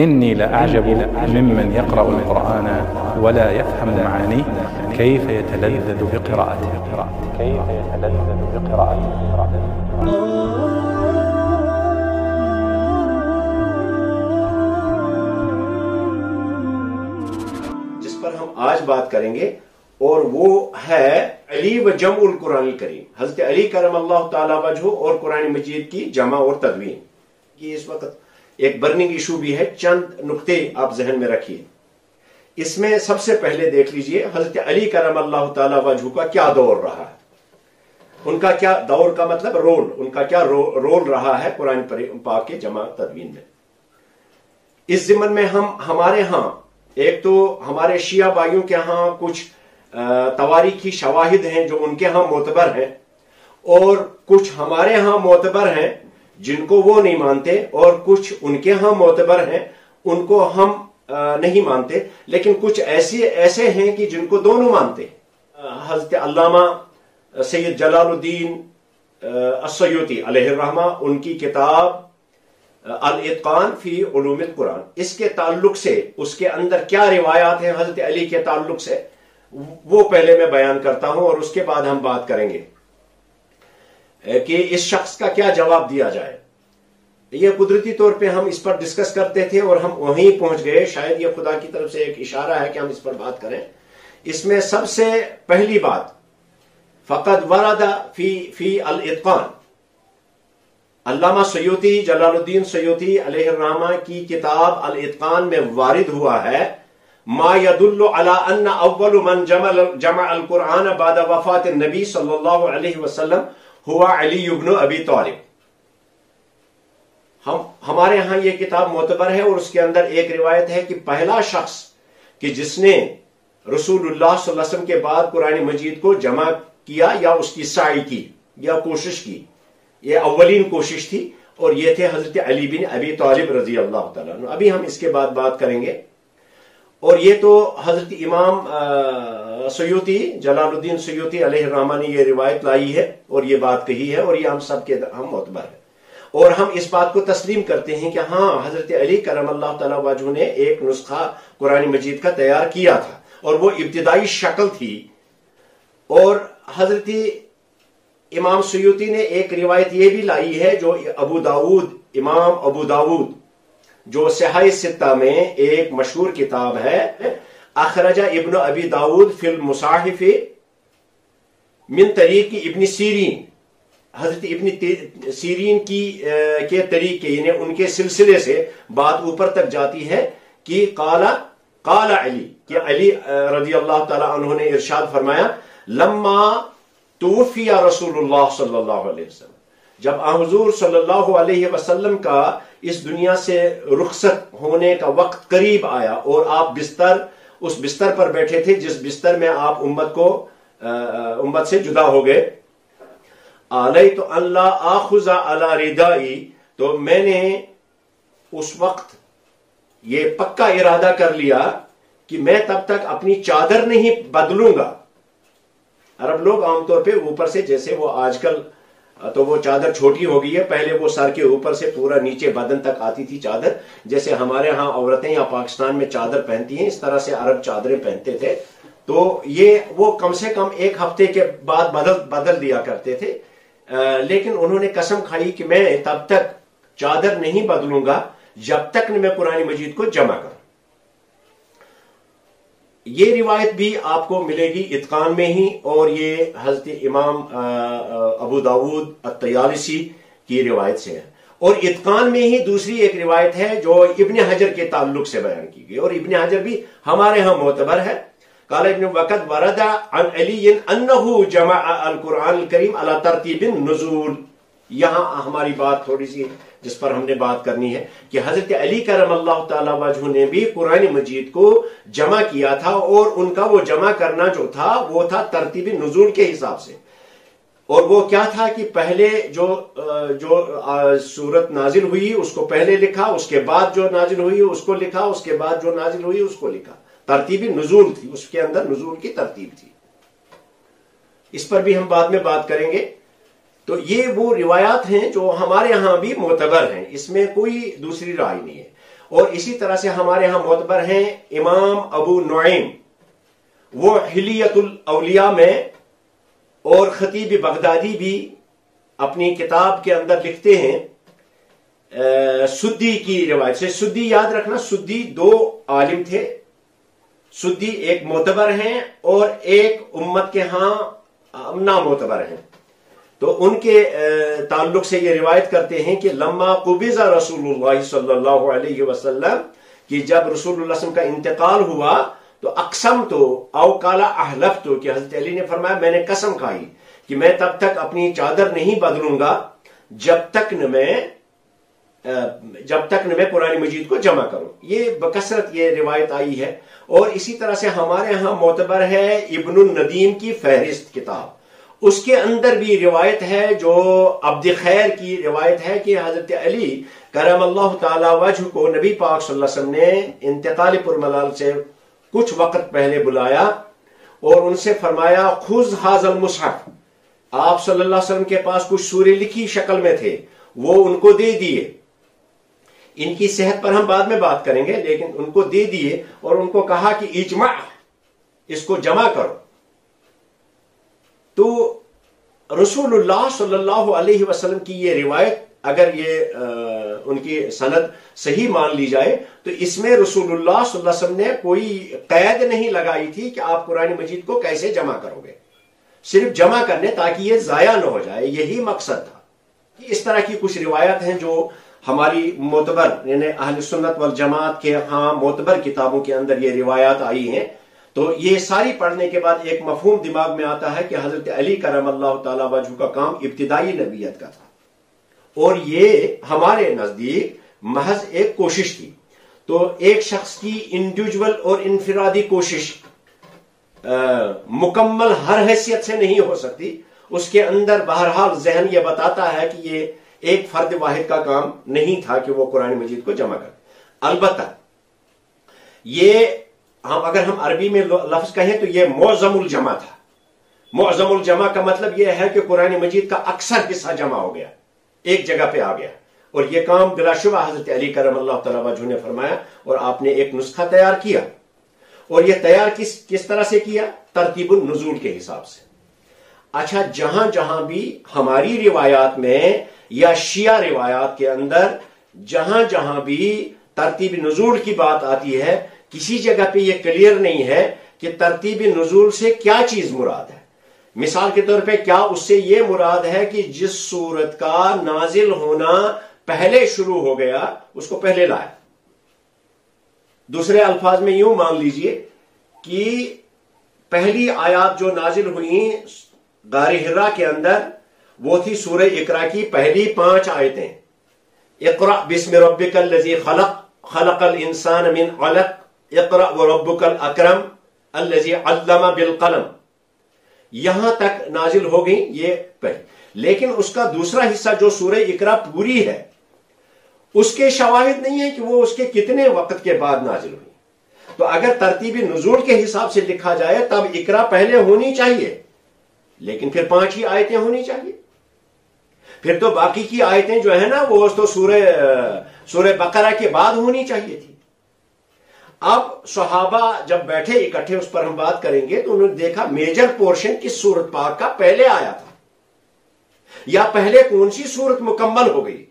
إني لأعجب ممن يقرأ القرآن ولا يفهم معانيه كيف يتلذذ بقراءته. جس پر ہم آج بات کریں گے اور وہ ہے علی و جمع القرآن الکریم، حضرت علی کرم اللہ تعالی وجہ اور قرآن مجید کی جمع اور تدوین. یہ اس وقت ایک برننگ ایشو بھی ہے، چند نقطے آپ ذہن میں رکھیے. اس میں سب سے پہلے دیکھ لیجئے حضرت علی کرم اللہ تعالی وجہ کا کیا دور رہا ہے، ان کا کیا دور کا مطلب رول، ان کا کیا رول رہا ہے قرآن پاک کے جمع تدوین میں. اس ضمن میں ہمارے ہاں ایک تو ہمارے شیعہ بھائیوں کے ہاں کچھ تواریخی شواہد ہیں جو ان کے ہاں معتبر ہیں، اور کچھ ہمارے ہاں معتبر ہیں جن کو وہ نہیں مانتے، اور کچھ ان کے ہاں معتبر ہیں ان کو ہم نہیں مانتے، لیکن کچھ ایسے ہیں کہ جن کو دونوں مانتے. حضرت علامہ سید جلال الدین السیوطی علیہ الرحمہ، ان کی کتاب الاتقان فی علوم القرآن، اس کے تعلق سے اس کے اندر کیا روایات ہیں حضرت علی کے تعلق سے وہ پہلے میں بیان کرتا ہوں، اور اس کے بعد ہم بات کریں گے کہ اس شخص کا کیا جواب دیا جائے. یہ قدرتی طور پہ ہم اس پر ڈسکس کرتے تھے اور ہم وہیں پہنچ گئے. شاید یہ خدا کی طرف سے ایک اشارہ ہے کہ ہم اس پر بات کریں. اس میں سب سے پہلی بات فقد ورد فی الاتقان، علامہ سیوطی جلال الدین سیوطی علیہ الرحمہ کی کتاب الاتقان میں وارد ہوا ہے ما يدل على ان اول من جمع القرآن بعد وفات النبی صلی اللہ علیہ وسلم ہوا علی بن ابی طالب. ہمارے ہاں یہ کتاب معتبر ہے، اور اس کے اندر ایک روایت ہے کہ پہلا شخص کہ جس نے رسول اللہ صلی اللہ علیہ وسلم کے بعد قرآن مجید کو جمع کیا یا اس کی سعی کی یا کوشش کی، یہ اولین کوشش تھی، اور یہ تھے حضرت علی بن ابی طالب رضی اللہ تعالیٰ عنہ. ابھی ہم اس کے بعد بات کریں گے. اور یہ تو حضرت امام سیوطی جلال الدین سیوطی علیہ الرحمہ نے یہ روایت لائی ہے اور یہ بات کہی ہے، اور یہ ہم سب کے ہم معتبر ہے. اور ہم اس بات کو تسلیم کرتے ہیں کہ ہاں حضرت علی کرم اللہ تعالی وجہ نے ایک نسخہ قرآن مجید کا تیار کیا تھا، اور وہ ابتدائی شکل تھی. اور حضرت امام سیوطی نے ایک روایت یہ بھی لائی ہے جو امام ابو داود جو صحاح ستہ میں ایک مشہور کتاب ہے، اخرج ابن ابی داود فی المصاحف من طریق ابن سیرین، حضرت ابن سیرین کے طریقے یعنی ان کے سلسلے سے بات اوپر تک جاتی ہے کہ قال علی، کہ علی رضی اللہ تعالی عنہ نے ارشاد فرمایا لما توفی رسول اللہ صلی اللہ علیہ وسلم، جب حضور صلی اللہ علیہ وسلم کا اس دنیا سے رخصت ہونے کا وقت قریب آیا، اور آپ اس بستر پر بیٹھے تھے جس بستر میں آپ امت سے جدا ہو گئے. علیت اللہ آخذ علی ردائی، تو میں نے اس وقت یہ پکا ارادہ کر لیا کہ میں تب تک اپنی چادر نہیں بدلوں گا. عرب لوگ عام طور پہ اوپر سے، جیسے وہ آج کل تو وہ چادر چھوٹی ہو گئی ہے، پہلے وہ سر کے اوپر سے پورا نیچے بدن تک آتی تھی چادر، جیسے ہمارے ہاں عورتیں یا پاکستان میں چادر پہنتی ہیں، اس طرح سے عرب چادریں پہنتے تھے. تو یہ وہ کم سے کم ایک ہفتے کے بعد بدل دیا کرتے تھے. لیکن انہوں نے قسم کھائی کہ میں تب تک چادر نہیں بدلوں گا جب تک میں قرآن مجید کو جمع کروں. یہ روایت بھی آپ کو ملے گی اتقان میں ہی، اور یہ حضرت امام ابو داود الطیالسی کی روایت سے ہے. اور اتقان میں ہی دوسری ایک روایت ہے جو ابن حجر کے تعلق سے بیان کی گئی، اور ابن حجر بھی ہمارے ہاں معتبر ہے. قال ابن وقت ورد عن علی انہ جمع القرآن الکریم علی ترتیب النزول. یہاں ہماری بات تھوڑی سی جس پر ہم نے بات کرنی ہے کہ حضرت علی کرم اللہ تعالی وجہ نے بھی قرآن مجید کو جمع کیا تھا، اور ان کا وہ جمع کرنا جو تھا وہ تھا ترتیب نزول کے حساب سے. اور وہ کیا تھا کہ پہلے جو سورت نازل ہوئی اس کو پہلے لکھا، اس کے بعد جو نازل ہوئی اس کو لکھا، اس کے بعد جو نازل ہوئی اس کو لکھا. ترتیب نزول تھی، اس کے اندر نزول کی ترتیب تھی. اس پر بھی ہم بعد میں بات کریں گے. تو یہ وہ روایات ہیں جو ہمارے ہاں بھی معتبر ہیں، اس میں کوئی دوسری رائے نہیں ہے. اور اسی طرح سے ہمارے ہاں معتبر ہیں امام ابو نعیم، وہ حلیت الاولیاء میں، اور خطیب بغدادی بھی اپنی کتاب کے اندر لکھتے ہیں سدی کی روایت سے. سدی یاد رکھنا، سدی دو عالم تھے. سدی ایک معتبر ہیں اور ایک امت کے ہاں نامعتبر ہیں. تو ان کے تعلق سے یہ روایت کرتے ہیں کہ لما قبض رسول اللہ صلی اللہ علیہ وسلم، کہ جب رسول اللہ صلی اللہ علیہ وسلم کا انتقال ہوا تو اقسم تو او کالا احلف تو، کہ حضرت علی نے فرمایا میں نے قسم کھائی کہ میں تب تک اپنی چادر نہیں بدلوں گا جب تک نہ میں قرآن مجید کو جمع کروں. یہ بکثرت یہ روایت آئی ہے. اور اسی طرح سے ہمارے ہاں معتبر ہے ابن الندیم کی فہرست کتاب، اس کے اندر بھی روایت ہے جو عبد خیر کی روایت ہے کہ حضرت علی کرم اللہ تعالی وجہ کو نبی پاک صلی اللہ علیہ وسلم نے انتقال پرملال سے کچھ وقت پہلے بلایا اور ان سے فرمایا خذ ھذا المصحف. آپ صلی اللہ علیہ وسلم کے پاس کچھ سورے لکھی شکل میں تھے، وہ ان کو دے دیے. ان کی صحت پر ہم بعد میں بات کریں گے، لیکن ان کو دے دیے اور ان کو کہا کہ اجمع، اس کو جمع کرو. تو رسول اللہ صلی اللہ علیہ وسلم کی یہ روایت اگر یہ ان کی سند صحیح مان لی جائے تو اس میں رسول اللہ صلی اللہ علیہ وسلم نے کوئی قید نہیں لگائی تھی کہ آپ قرآن مجید کو کیسے جمع کرو گے، صرف جمع کرنے تاکہ یہ ضائع نہ ہو جائے، یہی مقصد تھا. اس طرح کی کچھ روایت ہیں جو ہماری معتبر یعنی اہل سنت والجماعت کے ہاں معتبر کتابوں کے اندر یہ روایات آئی ہیں. تو یہ ساری پڑھنے کے بعد ایک مفہوم دماغ میں آتا ہے کہ حضرت علی کرم اللہ تعالی وجہ کا کام ابتدائی نبیت کا تھا اور یہ ہمارے نزدیک محض ایک کوشش تھی. تو ایک شخص کی انڈیویجول اور انفرادی کوشش مکمل ہر حیثیت سے نہیں ہو سکتی. اس کے اندر بہرحال ذہن یہ بتاتا ہے کہ یہ ایک فرد واحد کا کام نہیں تھا کہ وہ قرآن مجید کو جمع کر. البتہ یہ اگر ہم عربی میں لفظ کہیں تو یہ معظم الجمع تھا. معظم الجمع کا مطلب یہ ہے کہ قرآن مجید کا اکثر حصہ جمع ہو گیا، ایک جگہ پہ آ گیا. اور یہ کام بلا شبہ حضرت علی کرم اللہ تعالی وجہ نے فرمایا اور آپ نے ایک نسخہ تیار کیا. اور یہ تیار کس طرح سے کیا؟ ترتیب النزول کے حساب سے. اچھا، جہاں جہاں بھی ہماری روایات میں یا شیعہ روایات کے اندر جہاں جہاں بھی ترتیب نزول کی بات آتی ہے، کسی جگہ پہ یہ کلیئر نہیں ہے کہ ترتیب نزول سے کیا چیز مراد ہے. مثال کے طور پہ کیا اس سے یہ مراد ہے کہ جس صورت کا نازل ہونا پہلے شروع ہو گیا اس کو پہلے لائے. دوسرے الفاظ میں یوں مان لیجئے کہ پہلی آیات جو نازل ہوئی غار حرا کے اندر وہ تھی سورہ اقرا کی پہلی 5 آیتیں. اقرأ بسم ربک الذی خلق، خلق الانسان من علق، اقرأ وربک الاکرم الذی علم بالقلم. یہاں تک نازل ہو گئی یہ پہلی. لیکن اس کا دوسرا حصہ جو سورہ اقرا پوری ہے اس کے شواہد نہیں ہے کہ وہ اس کے کتنے وقت کے بعد نازل ہوئی. تو اگر ترتیب نزول کے حساب سے لکھا جائے تب اقرا پہلے ہونی چاہیے، لیکن پھر 5 ہی آیتیں ہونی چاہیے. پھر تو باقی کی آیتیں جو ہے نا وہ تو سورہ بقرہ کے بعد ہونی چاہیے تھی. اب صحابہ جب بیٹھے اکٹھے، اس پر ہم بات کریں گے، تو انہوں نے دیکھا میجر پورشن کس سورت پاک کا پہلے آیا تھا یا پہلے کون سی سورت مکمل ہو گئی.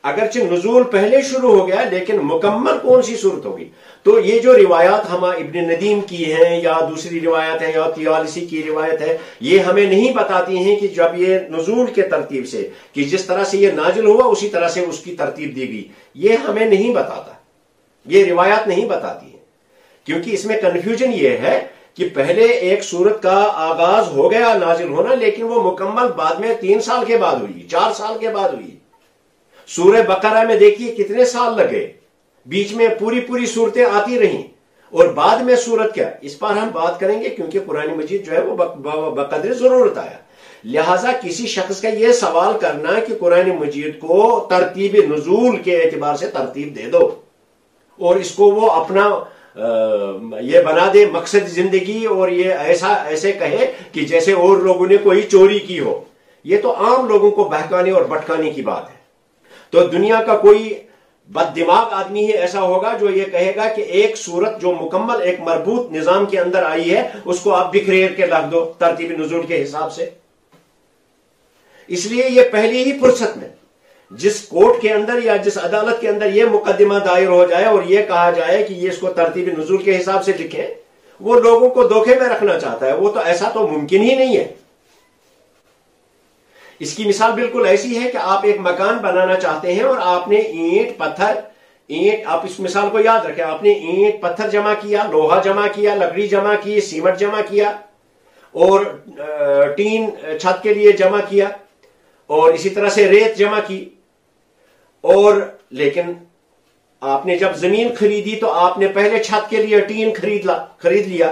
اگرچہ نزول پہلے شروع ہو گیا لیکن مکمل کون سی صورت ہوگی. تو یہ جو روایات ہم ابن ندیم کی ہیں یا دوسری روایت ہے یا طیالسی کی روایت ہے، یہ ہمیں نہیں بتاتی ہیں کہ جب یہ نزول کے ترتیب سے کہ جس طرح سے یہ نازل ہوا اسی طرح سے اس کی ترتیب دی گئی. یہ ہمیں نہیں بتاتا، یہ روایات نہیں بتاتی ہیں. کیونکہ اس میں کنفیوژن یہ ہے کہ پہلے ایک سورت کا آغاز ہو گیا نازل ہونا، لیکن وہ مکمل بعد میں 3 سال کے بعد ہوئی، 4 سال کے بعد ہوئی. سورہ بقرہ میں دیکھیے کتنے سال لگے، بیچ میں پوری صورتیں آتی رہیں اور بعد میں سورت کیا. اس پر ہم بات کریں گے کیونکہ قرآن مجید جو ہے وہ بقدر ضرورت آیا. لہٰذا کسی شخص کا یہ سوال کرنا کہ قرآن مجید کو ترتیب نزول کے اعتبار سے ترتیب دے دو اور اس کو وہ اپنا یہ بنا دے مقصد زندگی اور یہ ایسے کہے کہ جیسے اور لوگوں نے کوئی چوری کی ہو، یہ تو عام لوگوں کو بہکانے اور بھٹکانے کی بات ہے. تو دنیا کا کوئی بد دماغ آدمی ہی ایسا ہوگا جو یہ کہے گا کہ ایک صورت جو مکمل ایک مربوط نظام کے اندر آئی ہے اس کو آپ بکھریر کے رکھ دو ترتیب نزول کے حساب سے. اس لیے یہ پہلی ہی فرصت میں جس کورٹ کے اندر یا جس عدالت کے اندر یہ مقدمہ دائر ہو جائے اور یہ کہا جائے کہ یہ اس کو ترتیب نزول کے حساب سے لکھیں، وہ لوگوں کو دھوکے میں رکھنا چاہتا ہے. وہ تو ایسا تو ممکن ہی نہیں ہے. اس کی مثال بالکل ایسی ہے کہ آپ ایک مکان بنانا چاہتے ہیں اور آپ نے اینٹ پتھر آپ اس مثال کو یاد رکھیں، آپ نے اینٹ پتھر جمع کیا، لوہا جمع کیا، لکڑی جمع کی، سیمنٹ جمع کیا اور ٹین چھت کے لیے جمع کیا اور اسی طرح سے ریت جمع کی. اور لیکن آپ نے جب زمین خریدی تو آپ نے پہلے چھت کے لیے ٹین خرید لیا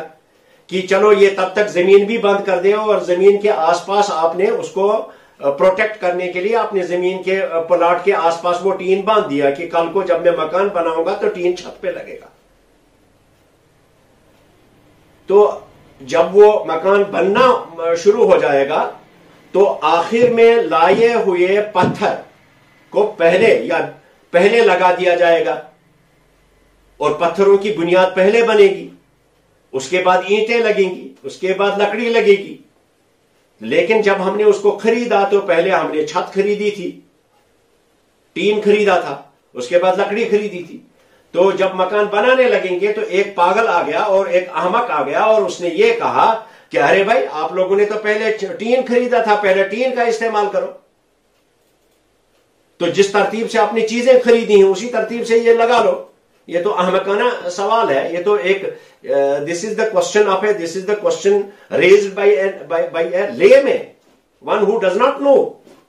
کہ چلو یہ تب تک زمین بھی بند کر دیں، اور زمین کے آس پاس آپ نے اس کو پروٹیکٹ کرنے کے لیے اپنے زمین کے پلاٹ کے آس پاس وہ ٹین باندھ دیا کہ کل کو جب میں مکان بناؤں گا تو ٹین چھت پہ لگے گا. تو جب وہ مکان بننا شروع ہو جائے گا تو آخر میں لائے ہوئے پتھر کو پہلے لگا دیا جائے گا اور پتھروں کی بنیاد پہلے بنے گی، اس کے بعد اینٹیں لگیں گی، اس کے بعد لکڑی لگے گی. لیکن جب ہم نے اس کو خریدا تو پہلے ہم نے چھت خریدی تھی، ٹین خریدا تھا، اس کے بعد لکڑی خریدی تھی. تو جب مکان بنانے لگیں گے تو ایک پاگل آ گیا اور ایک احمق آ گیا اور اس نے یہ کہا کہ ارے بھائی آپ لوگوں نے تو پہلے ٹین خریدا تھا، پہلے ٹین کا استعمال کرو. تو جس ترتیب سے آپ نے چیزیں خریدی ہیں اسی ترتیب سے یہ لگا لو. یہ تو احمقانہ سوال ہے. یہ تو ایک this is the question raised by a layman, one who does not know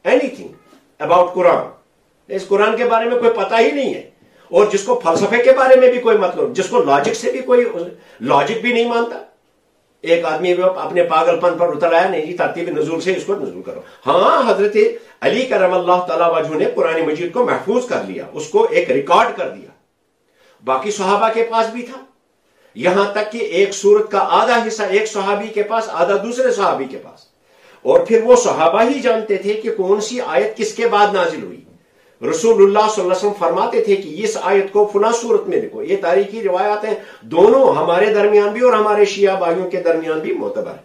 anything about Quran. اس قرآن کے بارے میں کوئی پتہ ہی نہیں ہے، اور جس کو فلسفے کے بارے میں بھی کوئی مطلب، جس کو لاجک سے بھی کوئی لاجک بھی نہیں مانتا. ایک آدمی اپنے پاگل پن پر اتر آیا، نہیں جی ترتیب نزول سے اس کو نزول کرو. ہاں، حضرت علی کرم اللہ تعالی وجہ نے قرآن مجید کو محفوظ کر لیا، اس کو ایک ریکارڈ کر دیا. باقی صحابہ کے پاس بھی تھا، یہاں تک کہ ایک سورت کا آدھا حصہ ایک صحابی کے پاس، آدھا دوسرے صحابی کے پاس. اور پھر وہ صحابہ ہی جانتے تھے کہ کون سی آیت کس کے بعد نازل ہوئی. رسول اللہ صلی اللہ علیہ وسلم فرماتے تھے کہ اس آیت کو فلاں صورت میں لکھو. یہ تاریخی روایات ہیں، دونوں ہمارے درمیان بھی اور ہمارے شیعہ بھائیوں کے درمیان بھی معتبر ہے.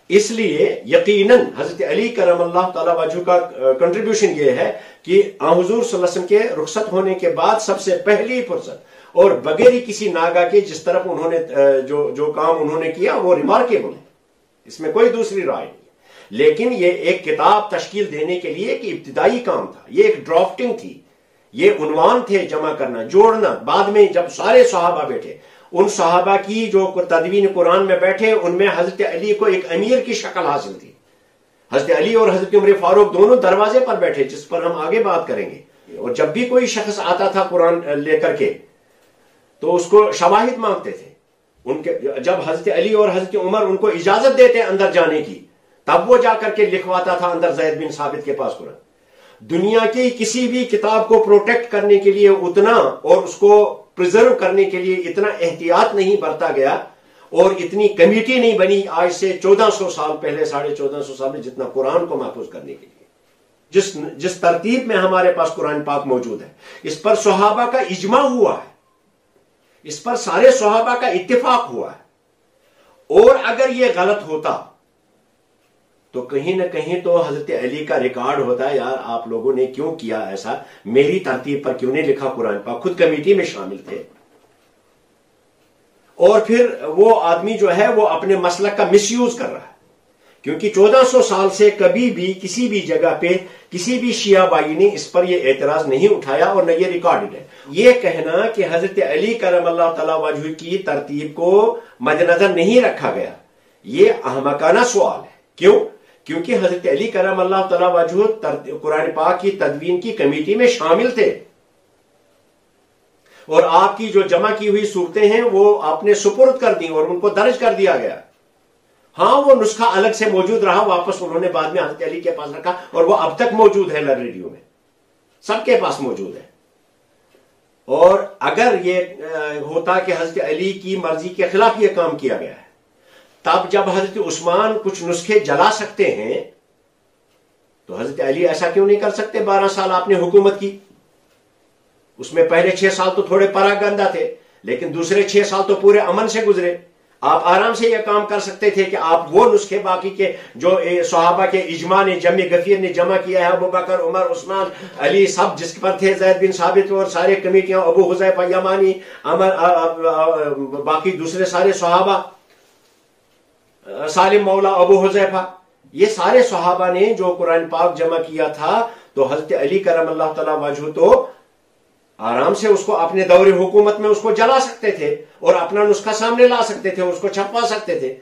اس لیے یقیناً حضرت علی کرم اللہ تعالی وجہ کا کنٹریبیوشن یہ ہے کہ حضور صلی اللہ علیہ وسلم کے رخصت ہونے کے بعد سب سے پہلی فرصت اور بغیر کسی ناگا کے جس طرف انہوں نے جو کام انہوں نے کیا وہ ریمارکیبل ہے، اس میں کوئی دوسری رائے نہیں. لیکن یہ ایک کتاب تشکیل دینے کے لیے ایک ابتدائی کام تھا، یہ ایک ڈرافٹنگ تھی، یہ عنوان تھے جمع کرنا، جوڑنا. بعد میں جب سارے صحابہ بیٹھے، ان صحابہ کی جو تدوین قرآن میں بیٹھے ان میں حضرت علی کو ایک امیر کی شکل حاصل تھی. حضرت علی اور حضرت عمر فاروق دونوں دروازے پر بیٹھے، جس پر ہم آگے بات کریں گے. اور جب بھی کوئی شخص آتا تھا قرآن لے کر کے تو اس کو شواہد مانگتے تھے. جب حضرت علی اور حضرت عمر ان کو اجازت دیتے اندر جانے کی تب وہ جا کر کے لکھواتا تھا اندر زید بن ثابت کے پاس قرآن. دنیا کی کسی بھی کتاب کو پروٹیکٹ کرنے کے لیے اتنا اور اس کو پرزرو کرنے کے لیے اتنا احتیاط نہیں برتا گیا اور اتنی کمیٹی نہیں بنی آج سے 1400 سال پہلے، 1450 سال میں، جتنا قرآن کو محفوظ کرنے کے لیے جس ترتیب میں ہمارے پاس قرآن پاک موجود ہے. اس پر صحابہ کا اجماع ہوا ہے، اس پر سارے صحابہ کا اتفاق ہوا ہے. اور اگر یہ غلط ہوتا تو کہیں نہ کہیں تو حضرت علی کا ریکارڈ ہوتا ہے، یار آپ لوگوں نے کیوں کیا ایسا، میری ترتیب پر کیوں نہیں لکھا قرآن پاک. خود کمیٹی میں شامل تھے. اور پھر وہ آدمی جو ہے وہ اپنے مسلک کا مس یوز کر رہا ہے، کیونکہ 1400 سال سے کبھی بھی کسی بھی جگہ پہ کسی بھی شیعہ بھائی نے اس پر یہ اعتراض نہیں اٹھایا اور نہ یہ ریکارڈڈ ہے. یہ کہنا کہ حضرت علی کرم اللہ تعالی وجہ کی ترتیب کو مد نظر نہیں رکھا گیا، یہ احمقانہ سوال ہے. کیوں؟ کیونکہ حضرت علی کرم اللہ تعالی وجہ قرآن پاک کی تدوین کی کمیٹی میں شامل تھے اور آپ کی جو جمع کی ہوئی صورتیں ہیں وہ آپ نے سپرد کر دی اور ان کو درج کر دیا گیا. ہاں، وہ نسخہ الگ سے موجود رہا، واپس انہوں نے بعد میں حضرت علی کے پاس رکھا اور وہ اب تک موجود ہے لائبریریوں میں، سب کے پاس موجود ہے. اور اگر یہ ہوتا کہ حضرت علی کی مرضی کے خلاف یہ کام کیا گیا ہے، تب جب حضرت عثمان کچھ نسخے جلا سکتے ہیں تو حضرت علی ایسا کیوں نہیں کر سکتے؟ 12 سال آپ نے حکومت کی. اس میں پہلے 6 سال تو تھوڑے پراگندہ تھے، لیکن دوسرے 6 سال تو پورے امن سے گزرے. آپ آرام سے یہ کام کر سکتے تھے کہ آپ وہ نسخے باقی کے جو صحابہ کے اجماع نے جمع غفیر نے جمع کیا ہے، ابو بکر، عمر، عثمان، علی، سب جس پر تھے، زید بن ثابت اور سارے کمیٹیاں، ابو حذیفہ یمانی، باقی دوسرے سارے صحابہ، سالم مولا ابو حذیفہ، یہ سارے صحابہ نے جو قرآن پاک جمع کیا تھا، تو حضرت علی کرم اللہ تعالی وجہ تو آرام سے اس کو اپنے دور حکومت میں اس کو جلا سکتے تھے اور اپنا نسخہ سامنے لا سکتے تھے، اس کو چھپا سکتے تھے.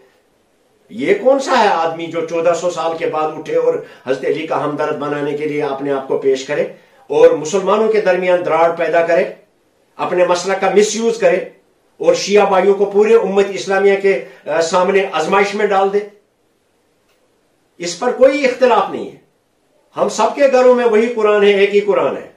یہ کون سا ہے آدمی جو 1400 سال کے بعد اٹھے اور حضرت علی کا ہمدرد بنانے کے لیے اپنے آپ کو پیش کرے اور مسلمانوں کے درمیان دراڑ پیدا کرے، اپنے مسلک کا مس یوز کرے اور شیعہ بھائیوں کو پورے امت اسلامیہ کے سامنے آزمائش میں ڈال دے. اس پر کوئی اختلاف نہیں ہے. ہم سب کے گھروں میں وہی قرآن ہے، ایک ہی قرآن ہے.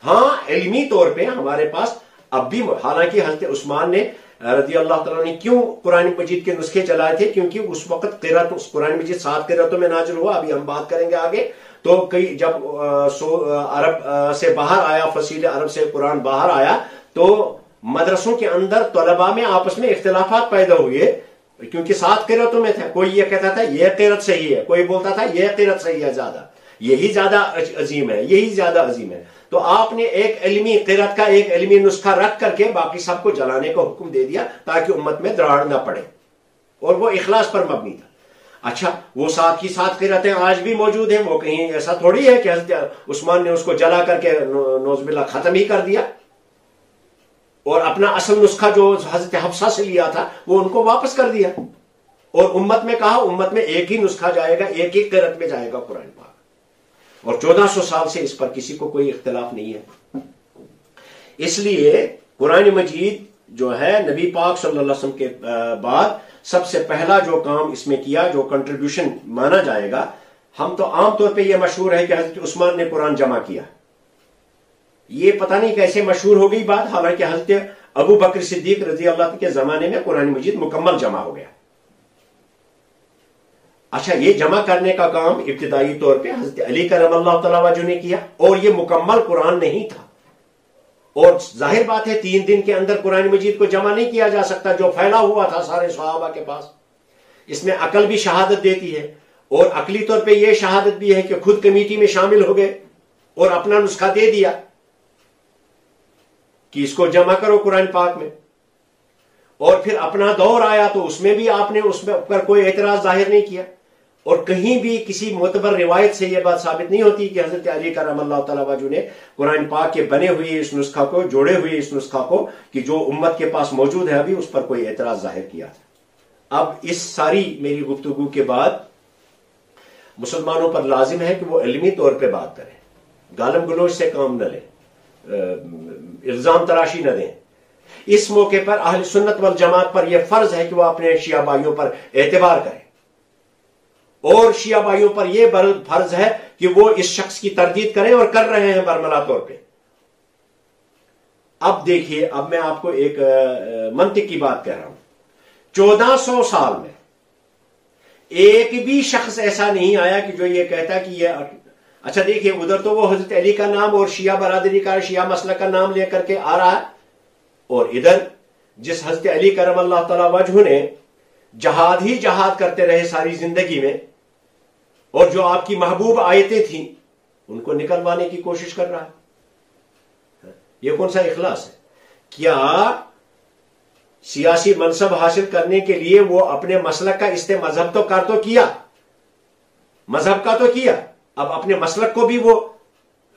ہاں علمی طور پہ ہمارے پاس اب بھی، حالانکہ حضرت عثمان نے رضی اللہ تعالیٰ نے کیوں قرآن مجید کے نسخے چلائے تھے؟ کیونکہ اس وقت قرأت، اس قرآن مجید 7 قرأتوں میں نازل ہوا. ابھی ہم بات کریں گے آگے. تو کئی جب عرب سے باہر آیا، فصیل عرب سے قرآن باہر آیا، تو مدرسوں کے اندر طلباء میں آپس میں اختلافات پیدا ہوئے، کیونکہ 7 قرأتوں میں تھا. کوئی یہ کہتا تھا یہ قرأت صحیح ہے، کوئی بولتا تھا یہ قرأت صحیح ہے، زیادہ یہی زیادہ عظیم ہے، یہی زیادہ عظیم ہے. تو آپ نے ایک علمی قرأت کا ایک علمی نسخہ رکھ کر کے باقی سب کو جلانے کا حکم دے دیا تاکہ امت میں دراڑ نہ پڑے، اور وہ اخلاص پر مبنی تھا. اچھا، وہ 7 کی 7 قرأتیں آج بھی موجود ہیں. وہ کہیں ایسا تھوڑی ہے کہ حضرت عثمان نے اس کو جلا کر کے نعوذ باللہ ختم ہی کر دیا اور اپنا اصل نسخہ جو حضرت حفصہ سے لیا تھا وہ ان کو واپس کر دیا، اور امت میں کہا امت میں ایک ہی نسخہ جائے گا، ایک ہی قرأت میں جائے گا قرآن پاک. اور 1400 سال سے اس پر کسی کو کوئی اختلاف نہیں ہے. اس لیے قرآن مجید جو ہے نبی پاک صلی اللہ علیہ وسلم کے بعد سب سے پہلا جو کام اس میں کیا، جو کنٹریبیوشن مانا جائے گا، ہم تو عام طور پہ یہ مشہور ہے کہ حضرت عثمان نے قرآن جمع کیا. یہ پتہ نہیں کیسے مشہور ہو گئی بات، حالانکہ حضرت ابو بکر صدیق رضی اللہ عنہ کے زمانے میں قرآن مجید مکمل جمع ہو گیا. اچھا، یہ جمع کرنے کا کام ابتدائی طور پہ حضرت علی کرم اللہ تعالیٰ وجہ نے کیا، اور یہ مکمل قرآن نہیں تھا. اور ظاہر بات ہے 3 دن کے اندر قرآن مجید کو جمع نہیں کیا جا سکتا جو پھیلا ہوا تھا سارے صحابہ کے پاس. اس میں عقل بھی شہادت دیتی ہے، اور عقلی طور پہ یہ شہادت بھی ہے کہ خود کمیٹی میں شامل ہو گئے اور اپنا نسخہ دے دیا کہ اس کو جمع کرو قرآن پاک میں. اور پھر اپنا دور آیا تو اس میں بھی آپ نے اس پر کوئی اعتراض ظاہر نہیں کیا. اور کہیں بھی کسی معتبر روایت سے یہ بات ثابت نہیں ہوتی کہ حضرت علی کرم اللہ تعالیٰ وجہ نے قرآن پاک کے بنے ہوئے اس نسخہ کو، جوڑے ہوئے اس نسخہ کو کہ جو امت کے پاس موجود ہے ابھی، اس پر کوئی اعتراض ظاہر کیا تھا. اب اس ساری میری گفتگو کے بعد مسلمانوں پر لازم ہے کہ وہ علمی طور پہ بات کریں، گالم گلوچ سے کام نہ لیں، الزام تراشی نہ دیں. اس موقع پر اہل سنت والجماعت پر یہ فرض ہے کہ وہ اپنے شیعہ بھائیوں پر اعتبار کریں، اور شیعہ بھائیوں پر یہ فرض ہے کہ وہ اس شخص کی تردید کریں، اور کر رہے ہیں برملا طور پہ. اب دیکھیے، اب میں آپ کو ایک منطق کی بات کہہ رہا ہوں. 1400 سال میں ایک بھی شخص ایسا نہیں آیا کہ جو یہ کہتا کہ یہ، اچھا دیکھیے ادھر تو وہ حضرت علی کا نام اور شیعہ برادری کا، شیعہ مسلک کا نام لے کر کے آ رہا ہے، اور ادھر جس حضرت علی کرم اللہ تعالی وجہ نے جہاد ہی جہاد کرتے رہے ساری زندگی میں، اور جو آپ کی محبوب آیتیں تھیں ان کو نکلوانے کی کوشش کر رہا ہے. یہ کون سا اخلاص ہے؟ کیا سیاسی منصب حاصل کرنے کے لیے وہ اپنے مسلک کا مذہب تو کر تو کیا، مذہب کا تو کیا، اب اپنے مسلک کو بھی وہ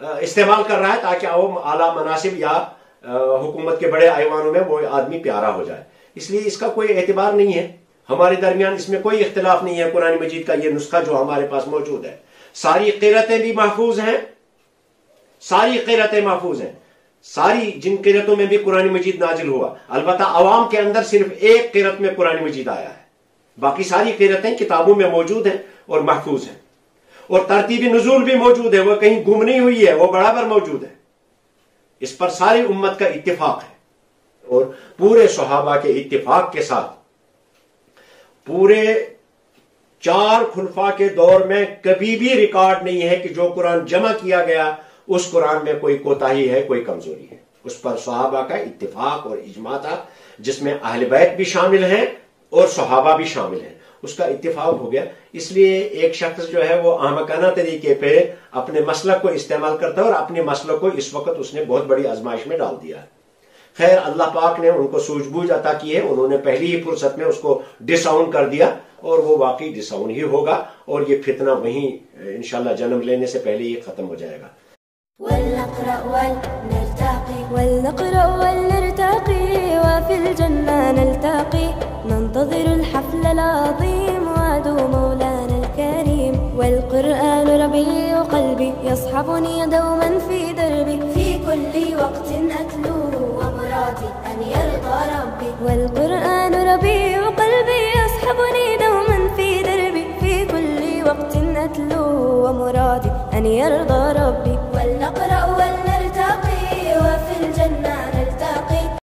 استعمال کر رہا ہے تاکہ وہ اعلیٰ مناصب یا حکومت کے بڑے ایوانوں میں وہ آدمی پیارا ہو جائے. اس لیے اس کا کوئی اعتبار نہیں ہے. ہمارے درمیان اس میں کوئی اختلاف نہیں ہے. قرآن مجید کا یہ نسخہ جو ہمارے پاس موجود ہے، ساری قرأتیں بھی محفوظ ہیں، ساری قرأتیں محفوظ ہیں، ساری جن قرأتوں میں بھی قرآن مجید نازل ہوا. البتہ عوام کے اندر صرف ایک قرأت میں قرآن مجید آیا ہے، باقی ساری قرأتیں کتابوں میں موجود ہیں اور محفوظ ہیں، اور ترتیب نزول بھی موجود ہے، وہ کہیں گم نہیں ہوئی ہے، وہ برابر موجود ہے. اس پر ساری امت کا اتفاق ہے، اور پورے صحابہ کے اتفاق کے ساتھ پورے 4 خلفاء کے دور میں کبھی بھی ریکارڈ نہیں ہے کہ جو قرآن جمع کیا گیا اس قرآن میں کوئی کوتاہی ہے، کوئی کمزوری ہے. اس پر صحابہ کا اتفاق اور اجماع تھا، جس میں اہل بیت بھی شامل ہیں اور صحابہ بھی شامل ہیں، اس کا اتفاق ہو گیا۔ اس لیے ایک شخص جو ہے وہ احمقانہ طریقے پہ اپنے مسلک کو استعمال کرتا ہے، اور اپنے مسلک کو اس وقت اس نے بہت بڑی آزمائش میں ڈال دیا ہے۔ خیر اللہ پاک نے ان کو سوجھ بوجھ عطا کی ہے، انہوں نے پہلی ہی فرصت میں اس کو ڈس آؤن کر دیا، اور وہ واقعی ڈس آؤن ہی ہوگا، اور یہ فتنہ وہیں انشاءاللہ جنم لینے سے پہلے ہی ختم ہو جائے گا۔ ولنقرأ ولنرتقي ولنقرأ ولنرتقي وفي الجنة نلتقي ننتظر الحفل العظيم وعدو مولانا الكريم والقرآن ربيع قلبي يصحبني دوما في دربي في كل وقت أتلوه ومرادي أن يرضى ربي والقرآن ربيع قلبي يصحبني دوما في دربي في كل وقت أتلوه ومرادي أن يرضى ربي